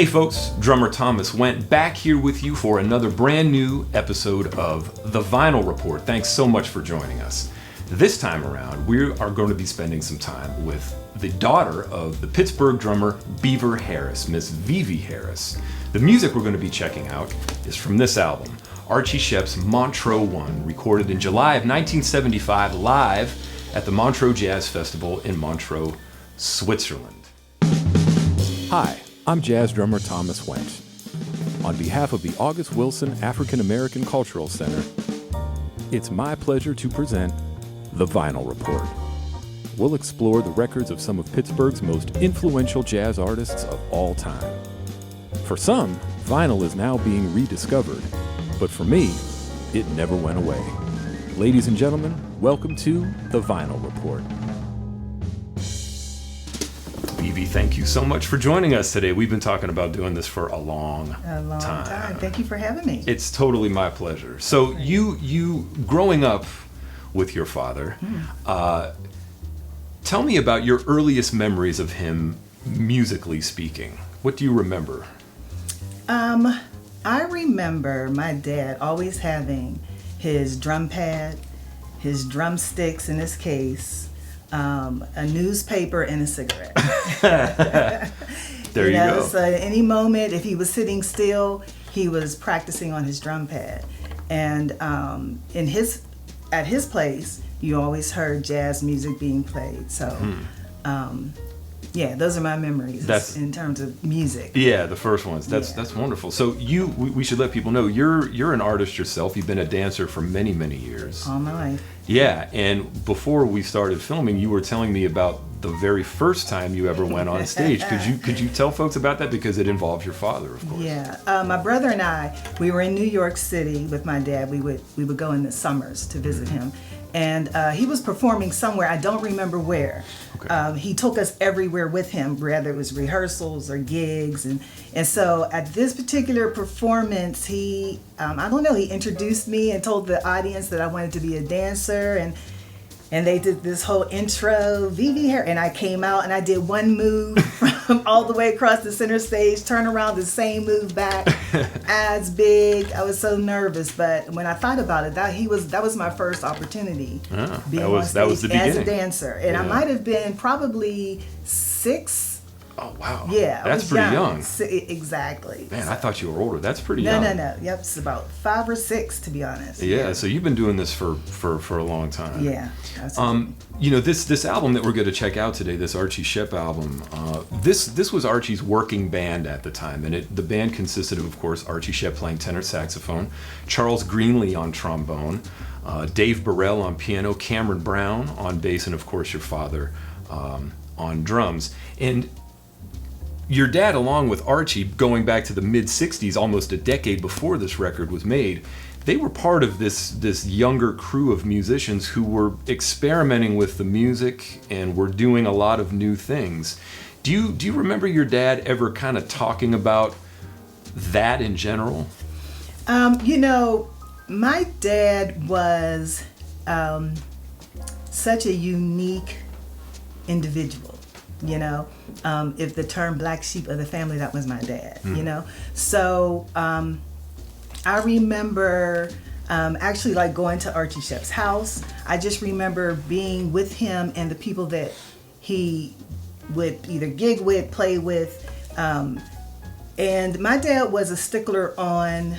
Hey folks, drummer Thomas Went back here with you for another brand new episode of The Vinyl Report. Thanks so much for joining us. This time around, we are going to be spending some time with the daughter of the Pittsburgh drummer Beaver Harris, Miss Vivi Harris. The music we're going to be checking out is from this album, Archie Shepp's Montreux One, recorded in July of 1975 live at the Montreux Jazz Festival in Montreux, Switzerland. Hi, I'm jazz drummer Thomas Went. On behalf of the August Wilson African American Cultural Center, it's my pleasure to present The Vinyl Report. We'll explore the records of some of Pittsburgh's most influential jazz artists of all time. For some, vinyl is now being rediscovered, but for me, it never went away. Ladies and gentlemen, welcome to The Vinyl Report. Vivi, thank you so much for joining us today. We've been talking about doing this for a long time. Thank you for having me. It's totally my pleasure. So you growing up with your father, tell me about your earliest memories of him, musically speaking. What do you remember? I remember my dad always having his drum pad, his drumsticks in his case, a newspaper, and a cigarette. There you go. So at any moment, if he was sitting still, he was practicing on his drum pad. And at his place, you always heard jazz music being played. So, yeah, those are my memories in terms of music. Yeah, the first ones. That's wonderful. So we should let people know you're an artist yourself. You've been a dancer for many, many years. All my life. Yeah, and before we started filming, you were telling me about the very first time you ever went on stage. Could you tell folks about that, because it involves your father, of course? Yeah, my brother and I, we were in New York City with my dad. We would go in the summers to visit him, and he was performing somewhere. I don't remember where. Okay. He took us everywhere with him, whether it was rehearsals or gigs, and so at this particular performance, he introduced me and told the audience that I wanted to be a dancer, and they did this whole intro, Vivi Harris, and I came out and I did one move from all the way across the center stage, turn around, the same move back, as big. I was so nervous, but when I thought about it, that was my first opportunity. Being on stage that was the beginning. As a dancer, and I might have been probably 6. Oh, wow. Yeah, that's pretty young. Exactly. Man, I thought you were older. That's pretty young. No. Yep, it's about 5 or 6, to be honest. Yeah, so you've been doing this for a long time. Yeah. This album that we're going to check out today, this Archie Shepp album, this was Archie's working band at the time, and the band consisted of course, Archie Shepp playing tenor saxophone, Charles Greenlee on trombone, Dave Burrell on piano, Cameron Brown on bass, and of course your father on drums. And your dad, along with Archie, going back to the mid-'60s, almost a decade before this record was made, they were part of this younger crew of musicians who were experimenting with the music and were doing a lot of new things. Do you remember your dad ever kind of talking about that in general? My dad was such a unique individual. If the term black sheep of the family, that was my dad, So I remember actually like going to Archie Shepp's house. I just remember being with him and the people that he would either gig with, play with. And my dad was a stickler on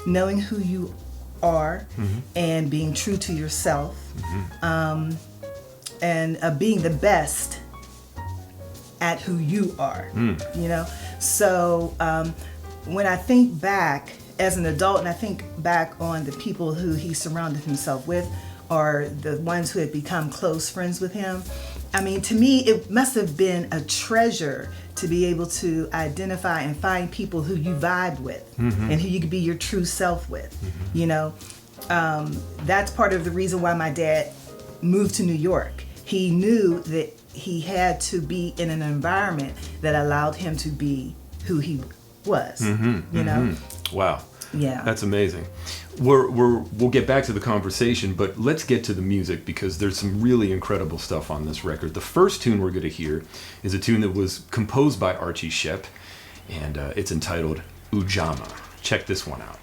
knowing who you are and being true to yourself, and being the best at who you are, So when I think back as an adult, and I think back on the people who he surrounded himself with, or the ones who had become close friends with him, to me, it must have been a treasure to be able to identify and find people who you vibe with and who you could be your true self with, That's part of the reason why my dad moved to New York. He knew that he had to be in an environment that allowed him to be who he was, Wow. Yeah. That's amazing. We'll get back to the conversation, but let's get to the music, because there's some really incredible stuff on this record. The first tune we're going to hear is a tune that was composed by Archie Shepp, and it's entitled Ujamaa. Check this one out.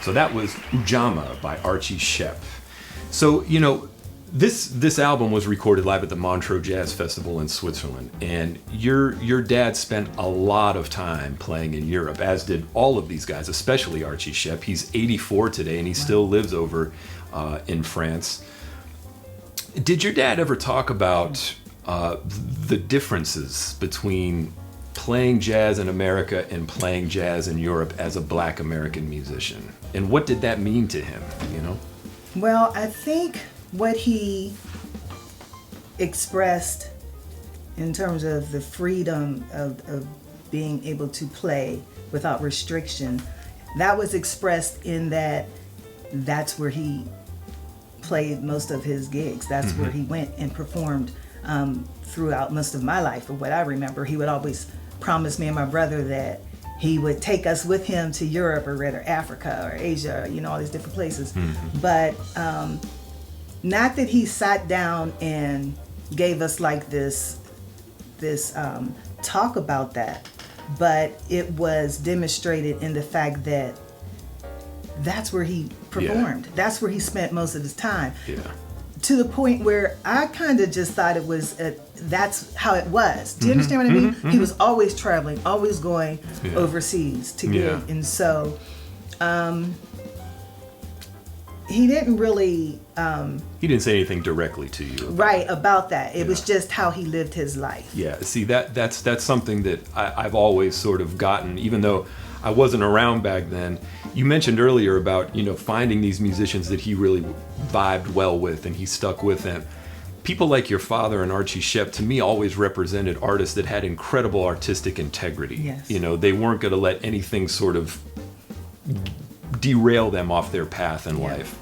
So that was Ujamaa by Archie Shepp. So, you know, this album was recorded live at the Montreux Jazz Festival in Switzerland, and your dad spent a lot of time playing in Europe, as did all of these guys, especially Archie Shepp. He's 84 today, and he still lives over in France. Did your dad ever talk about the differences between playing jazz in America and playing jazz in Europe as a Black American musician? And what did that mean to him, you know? Well, I think what he expressed in terms of the freedom of being able to play without restriction, that was expressed in that's where he played most of his gigs. That's where he went and performed throughout most of my life. From what I remember, he would always promise me and my brother that he would take us with him to Europe, or rather Africa or Asia, you know, all these different places. But not that he sat down and gave us like this talk about that, but it was demonstrated in the fact that that's where he performed. Yeah. That's where he spent most of his time. Yeah. To the point where I kind of just thought it was, that's how it was. Do you understand what I mean? He was always traveling, always going overseas to gig. And so he didn't really... he didn't say anything directly to you. Right, about that. It was just how he lived his life. Yeah, see, that's something that I've always sort of gotten, even though I wasn't around back then. You mentioned earlier about, you know, finding these musicians that he really vibed well with and he stuck with them. People like your father and Archie Shepp, to me, always represented artists that had incredible artistic integrity. Yes. You know, they weren't going to let anything sort of derail them off their path in life.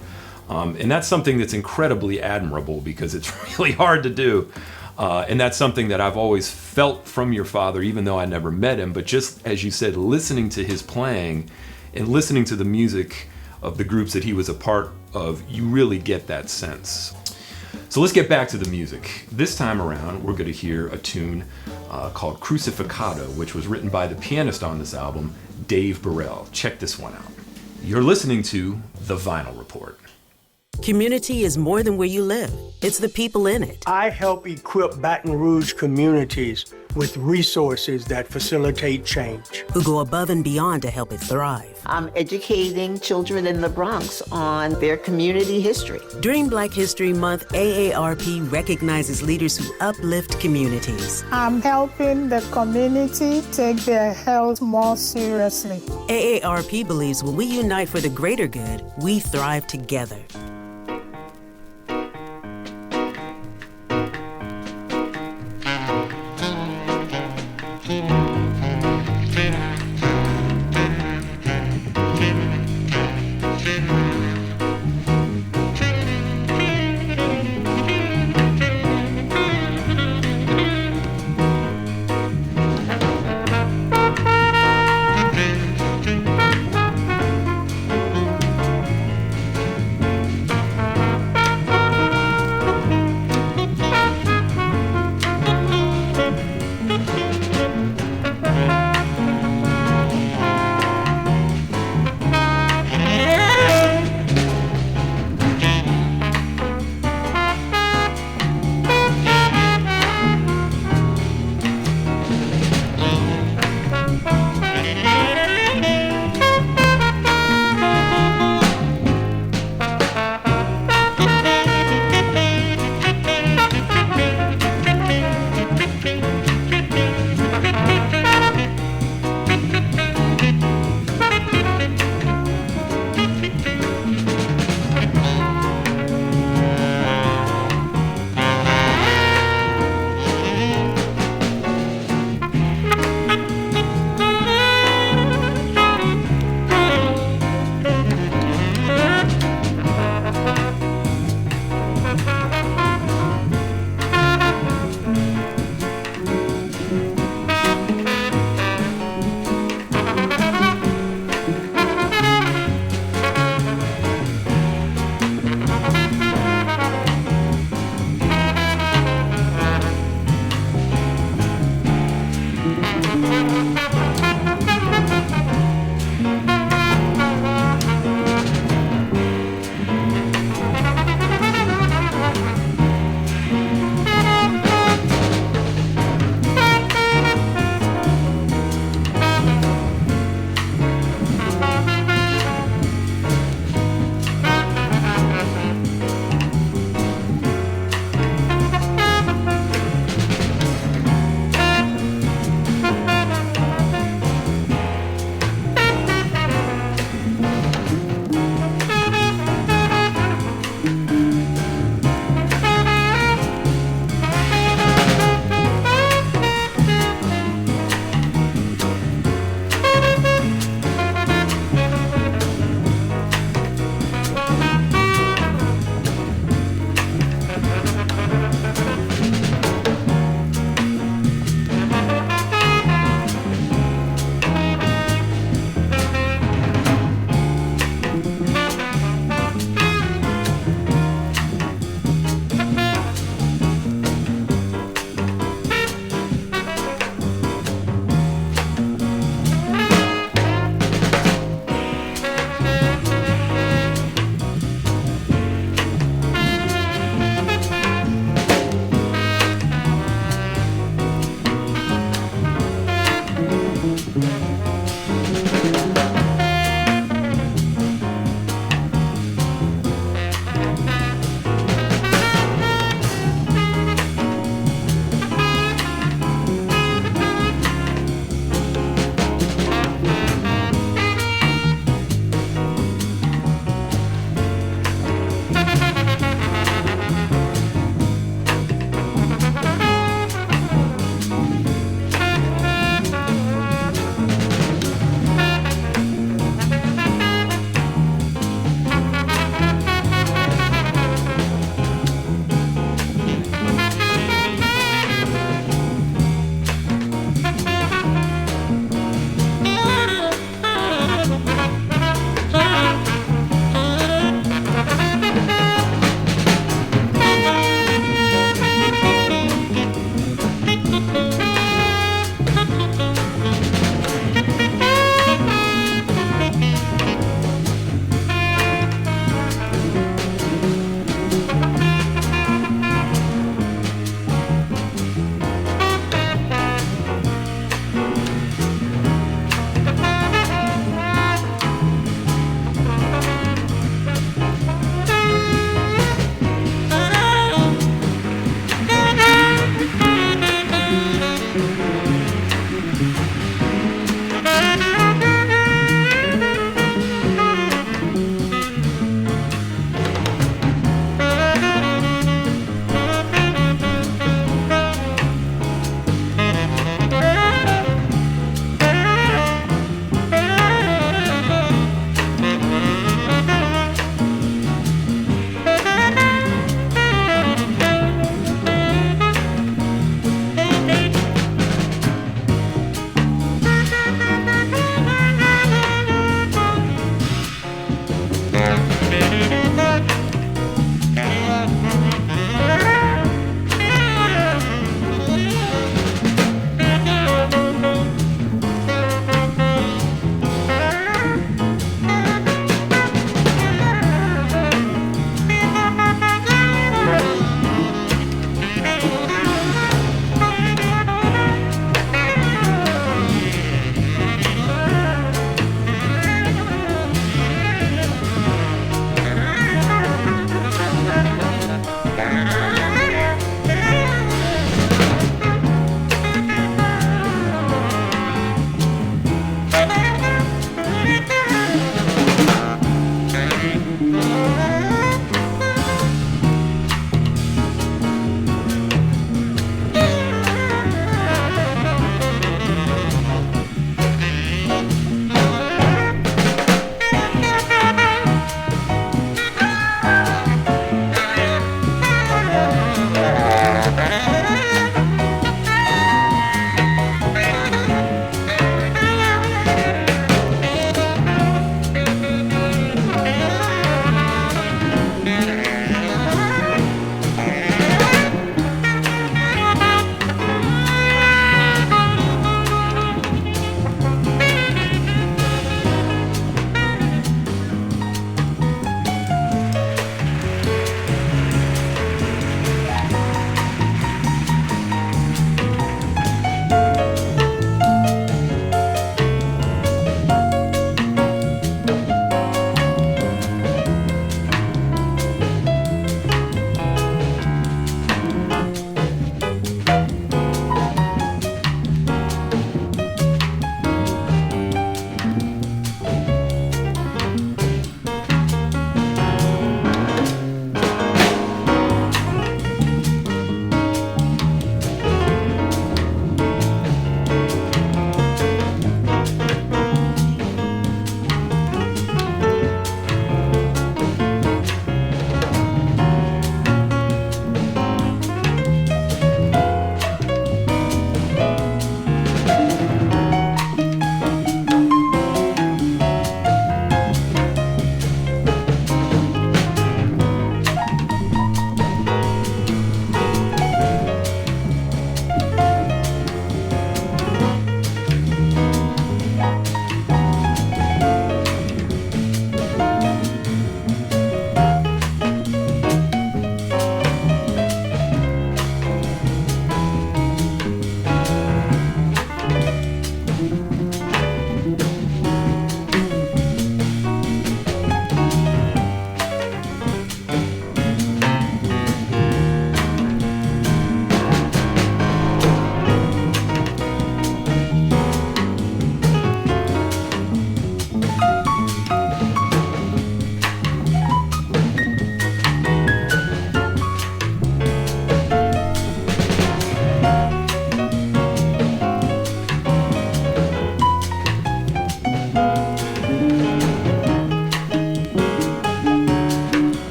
And that's something that's incredibly admirable because it's really hard to do. And that's something that I've always felt from your father, even though I never met him. But just as you said, listening to his playing and listening to the music of the groups that he was a part of, you really get that sense. So let's get back to the music. This time around, we're going to hear a tune called Crucificado, which was written by the pianist on this album, Dave Burrell. Check this one out. You're listening to The Vinyl Report. Community is more than where you live. It's the people in it. I help equip Baton Rouge communities with resources that facilitate change. Who go above and beyond to help it thrive. I'm educating children in the Bronx on their community history. During Black History Month, AARP recognizes leaders who uplift communities. I'm helping the community take their health more seriously. AARP believes when we unite for the greater good, we thrive together.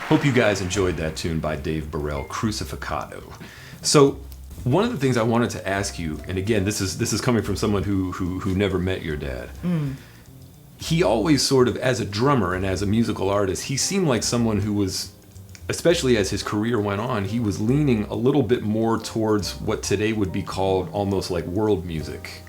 Hope you guys enjoyed that tune by Dave Burrell, Crucificado. So one of the things I wanted to ask you, and again, this is coming from someone who never met your dad. He always sort of, as a drummer and as a musical artist, he seemed like someone who was, especially as his career went on, he was leaning a little bit more towards what today would be called almost like world music.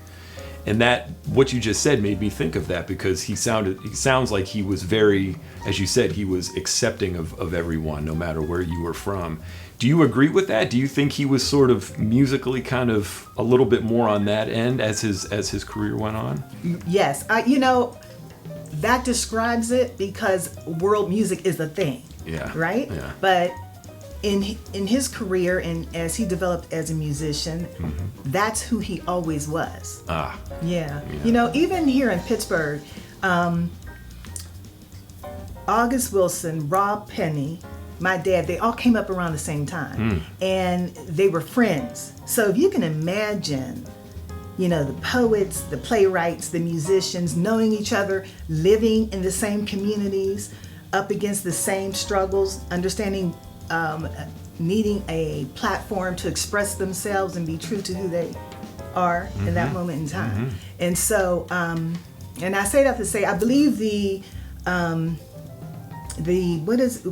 And that, what you just said, made me think of that, because he sounds like he was very, as you said, he was accepting of everyone, no matter where you were from. Do you agree with that? Do you think he was sort of musically kind of a little bit more on that end as his career went on? Yes, that describes it, because world music is a thing. Yeah. Right? Yeah. But in his career, and as he developed as a musician, that's who he always was. Yeah. Even here in Pittsburgh, August Wilson, Rob Penny, my dad, they all came up around the same time, and they were friends. So if you can imagine, the poets, the playwrights, the musicians, knowing each other, living in the same communities, up against the same struggles, understanding, needing a platform to express themselves and be true to who they are in that moment in time. And so, and I say that to say, I believe what is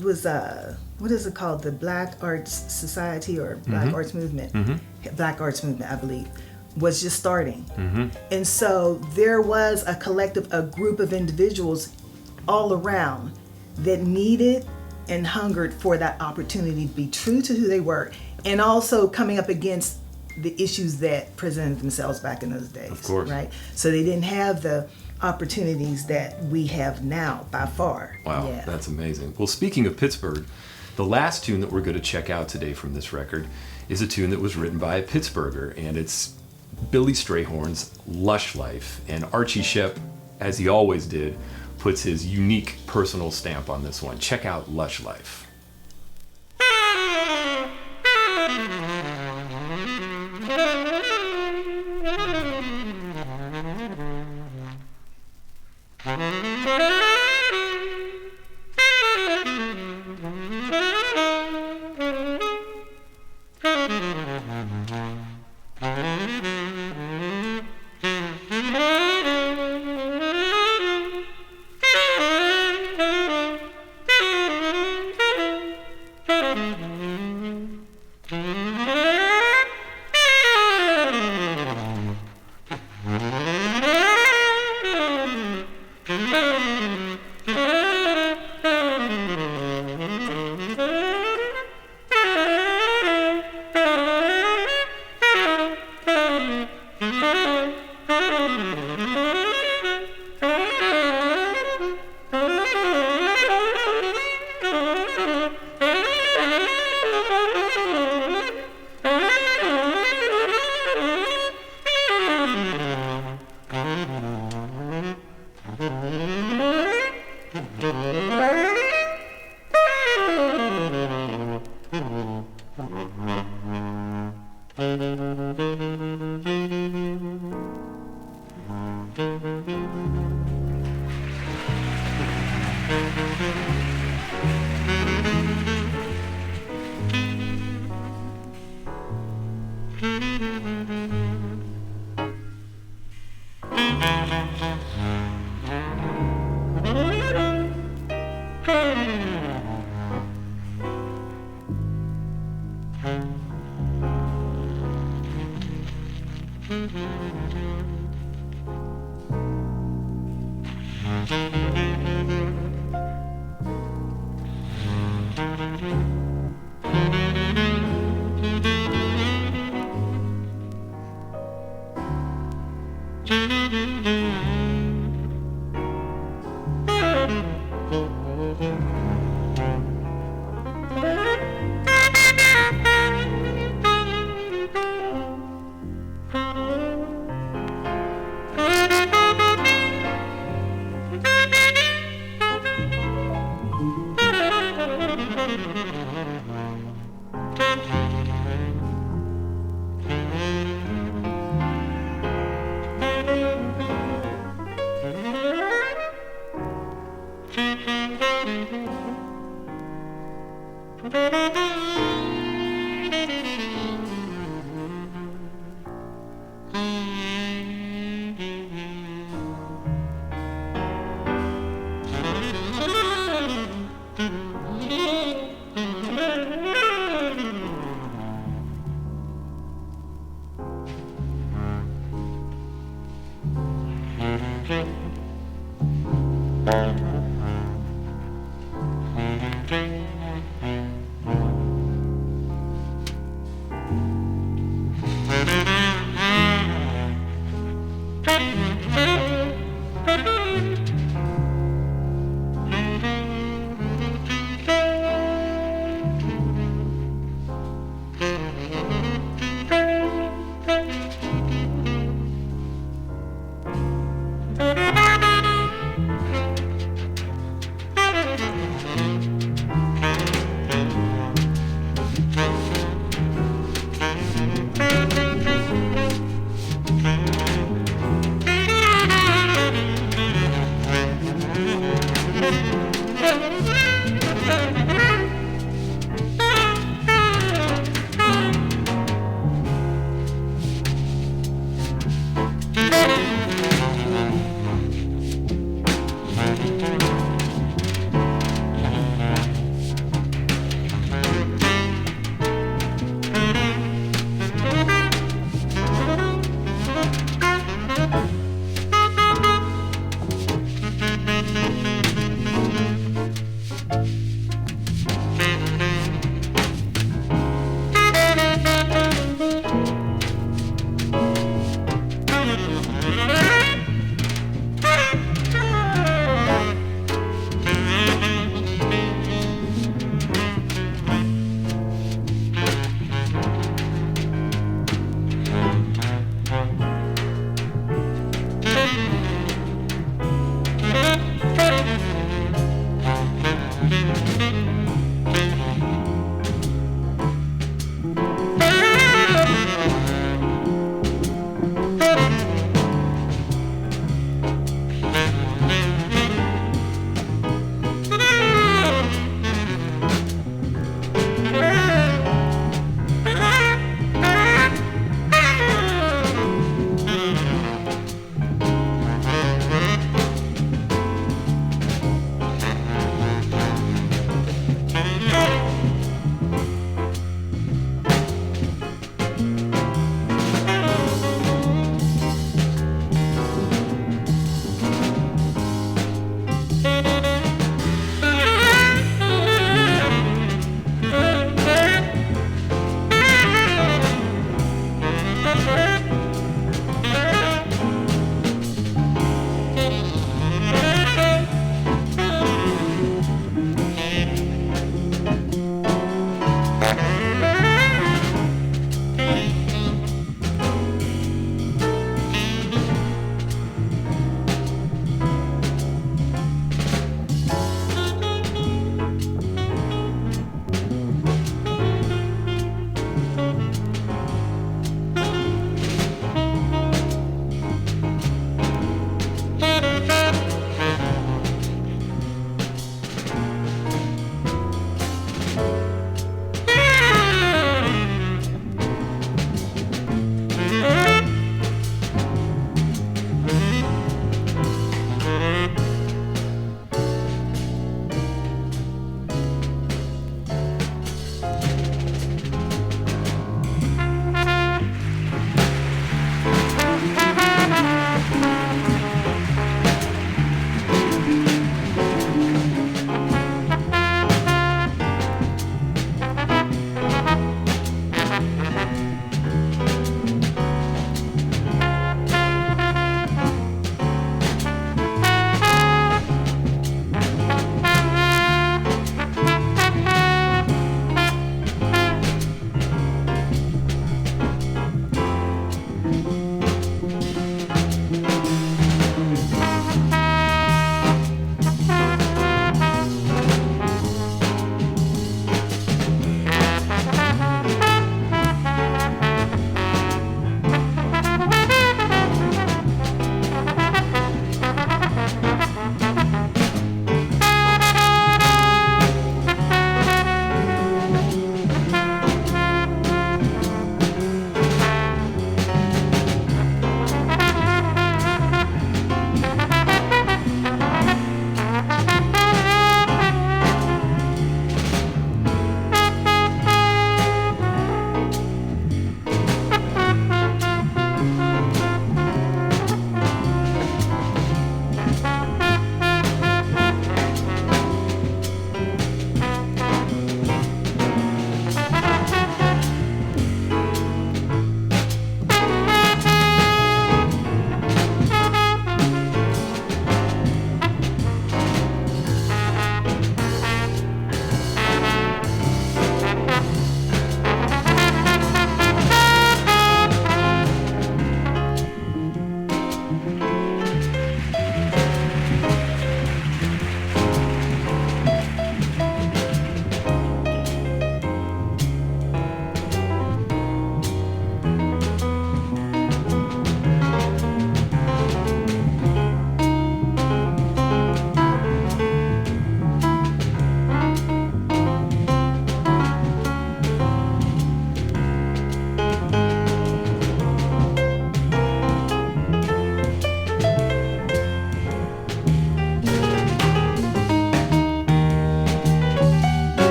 it called? The Black Arts Society or Black Arts Movement. Black Arts Movement, I believe, was just starting. And so there was a group of individuals all around that needed and hungered for that opportunity to be true to who they were, and also coming up against the issues that presented themselves back in those days. Of course. Right? So they didn't have the opportunities that we have now, by far. Wow, Yeah. That's amazing. Well, speaking of Pittsburgh, the last tune that we're going to check out today from this record is a tune that was written by a Pittsburgher, and it's Billy Strayhorn's Lush Life. And Archie Shepp, as he always did, puts his unique personal stamp on this one. Check out Lush Life.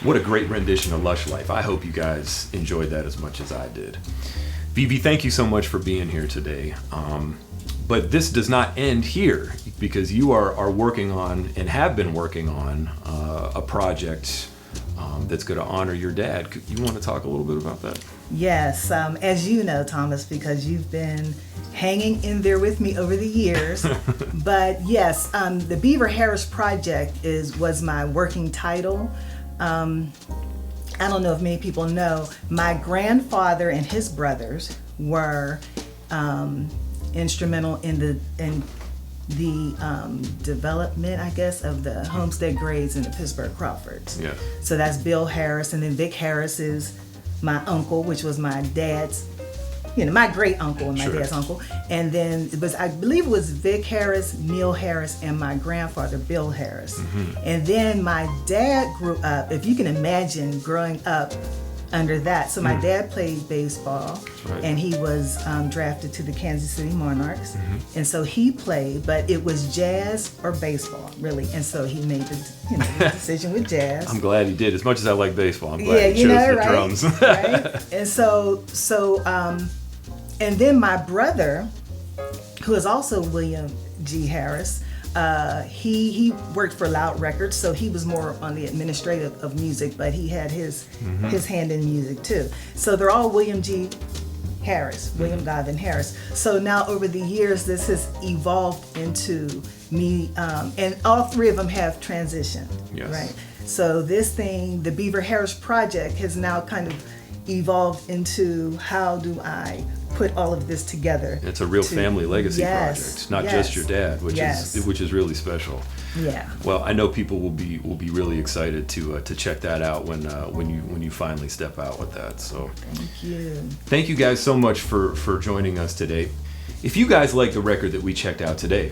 What a great rendition of Lush Life. I hope you guys enjoyed that as much as I did. Vivi, thank you so much for being here today. But this does not end here, because you are working on, and have been working on, a project that's going to honor your dad. You want to talk a little bit about that? Yes, as you know, Thomas, because you've been hanging in there with me over the years. But yes, the Beaver Harris project was my working title. I don't know if many people know, my grandfather and his brothers were instrumental in the development, I guess, of the Homestead grades in the Pittsburgh Crawfords. Yeah. So that's Bill Harris, and then Vic Harris is my uncle, which was my dad's, my great uncle and my Sure. dad's uncle. And then I believe it was Vic Harris, Neil Harris, and my grandfather, Bill Harris. Mm-hmm. And then my dad grew up, if you can imagine growing up under that. So my dad played baseball, Right. and he was drafted to the Kansas City Monarchs. Mm-hmm. And so he played, but it was jazz or baseball, really. And so he made the decision with jazz. I'm glad he did. As much as I like baseball, I'm glad Yeah, he you chose know, the right? drums. Right? And so, and then my brother, who is also William G. Harris, he worked for Loud Records, so he was more on the administrative of music, but he had his hand in music too. So they're all William G. Harris, William Godwin Harris. So now over the years, this has evolved into me, and all three of them have transitioned, Yes. right? So this thing, the Beaver Harris project, has now kind of evolved into how do I put all of this together. It's a real family legacy Yes, project, not yes, just your dad, which yes. is really special. Yeah. Well, I know people will be really excited to check that out when you finally step out with that. So Thank you. thank you guys so much for joining us today. If you guys like the record that we checked out today,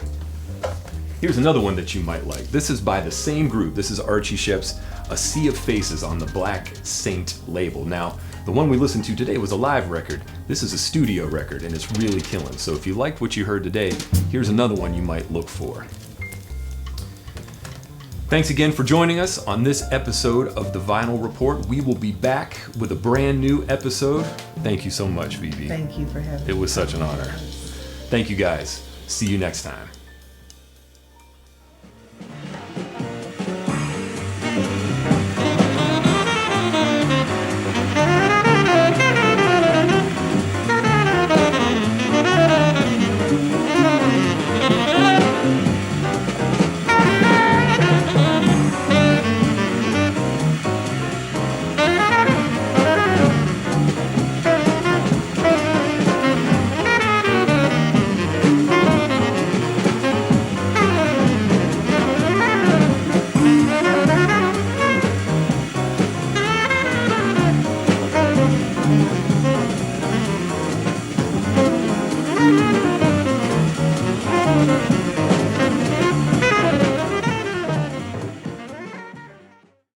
here's another one that you might like. This is by the same group. This is Archie Shepp's A Sea of Faces on the Black Saint label. Now, the one we listened to today was a live record. This is a studio record, and it's really killing. So if you liked what you heard today, here's another one you might look for. Thanks again for joining us on this episode of The Vinyl Report. We will be back with a brand new episode. Thank you so much, Vivi. Thank you for having me. It was such an honor. Thank you guys. See you next time.